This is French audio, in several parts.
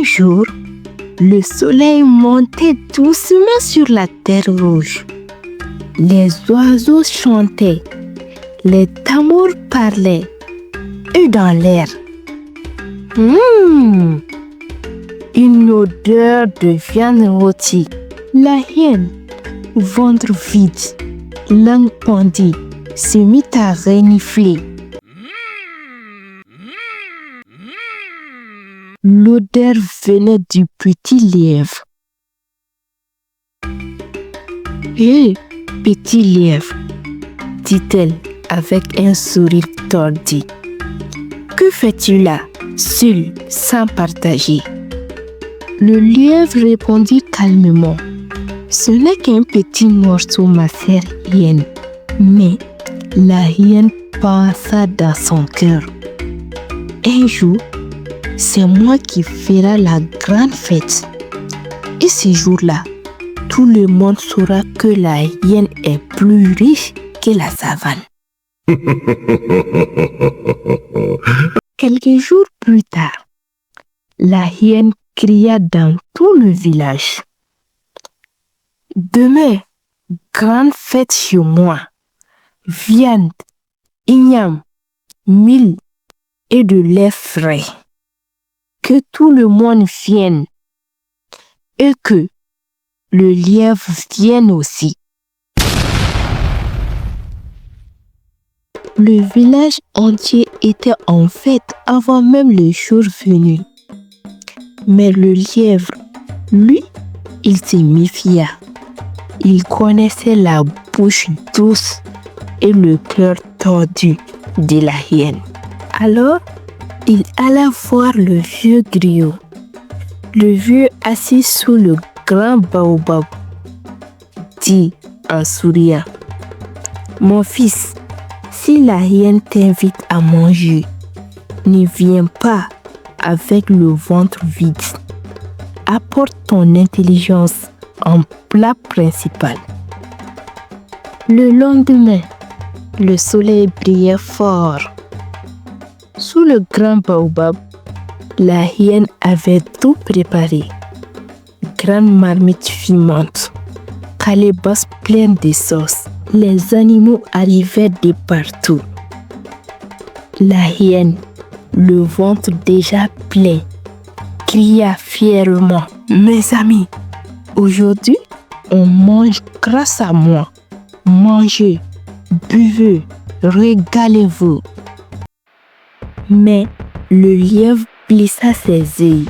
Un jour, le soleil montait doucement sur la terre rouge. Les oiseaux chantaient, les tambours parlaient, et dans l'air, une odeur de viande rôtie. La hyène, ventre vide, langue pendue, se mit à renifler. L'odeur venait du petit lièvre. « Hé, petit lièvre, dit-elle avec un sourire tordu. Que fais-tu là, seul, sans partager ?» Le lièvre répondit calmement. « Ce n'est qu'un petit morceau, ma chère hyène. » Mais la hyène pensa dans son cœur. « Un jour, c'est moi qui ferai la grande fête. Et ce jour-là, tout le monde saura que la hyène est plus riche que la savane. » Quelques jours plus tard, la hyène cria dans tout le village. « Demain, grande fête chez moi. Viande, igname, mil et de lait frais. Que tout le monde vienne et que le lièvre vienne aussi. » Le village entier était en fête avant même le jour venu. Mais le lièvre, lui, il se méfia. Il connaissait la bouche douce et le cœur tordu de la hyène. Alors, il alla voir le vieux griot, le vieux assis sous le grand baobab, dit en souriant: « Mon fils, si la hyène t'invite à manger, ne viens pas avec le ventre vide. Apporte ton intelligence en plat principal. » Le lendemain, le soleil brillait fort. Sous le grand baobab, la hyène avait tout préparé. Grande marmite fumante, calebasses pleines de sauce. Les animaux arrivaient de partout. La hyène, le ventre déjà plein, cria fièrement: « Mes amis, aujourd'hui, on mange grâce à moi. Mangez, buvez, régalez-vous. » Mais le lièvre plissa ses yeux.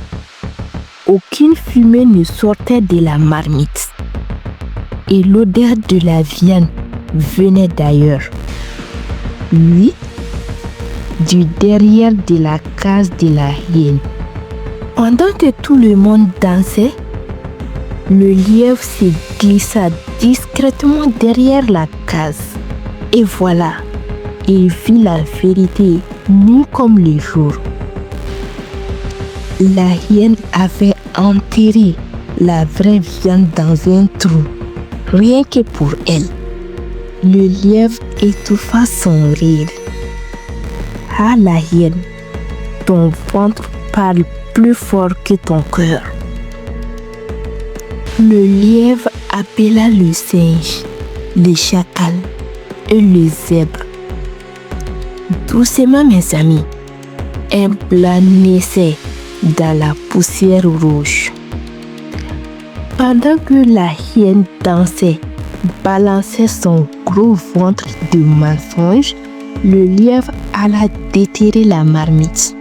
Aucune fumée ne sortait de la marmite. Et l'odeur de la viande venait d'ailleurs. Lui, du derrière de la case de la hyène. Pendant que tout le monde dansait, le lièvre se glissa discrètement derrière la case. Et voilà, il vit la vérité nue comme le jour. La hyène avait enterré la vraie viande dans un trou, rien que pour elle. Le lièvre étouffa son rire. « Ah, la hyène, ton ventre parle plus fort que ton cœur. » Le lièvre appela le singe, le chacal et le zèbre. Doucement, mes amis, un plat naissait dans la poussière rouge. Pendant que la hyène dansait, balançait son gros ventre de mensonge, le lièvre alla déterrer la marmite.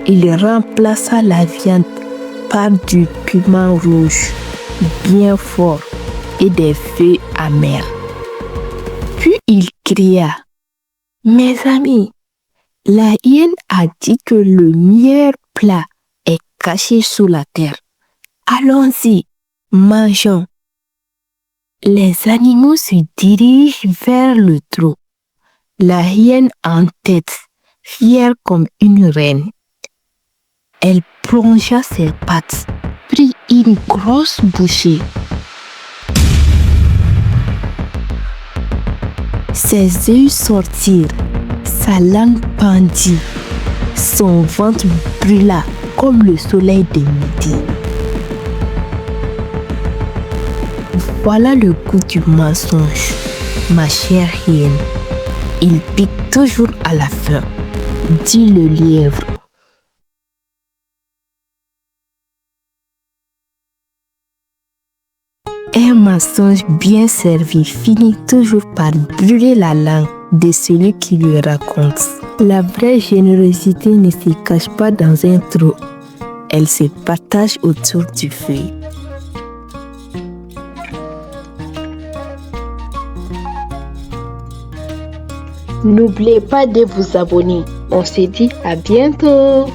Il remplaça la viande par du piment rouge bien fort et des feuilles amères. Puis il cria: « Mes amis, la hyène a dit que le meilleur plat est caché sous la terre. Allons-y, mangeons. » Les animaux se dirigent vers le trou. La hyène en tête, fière comme une reine. Elle plongea ses pattes, prit une grosse bouchée. Ses yeux sortirent, sa langue pendit, son ventre brûla comme le soleil de midi. Voilà le goût du mensonge, ma chère hyène. Il pique toujours à la fin, dit le lièvre. Un mensonge bien servi finit toujours par brûler la langue de celui qui le raconte. La vraie générosité ne se cache pas dans un trou, elle se partage autour du feu. N'oubliez pas de vous abonner. On se dit à bientôt.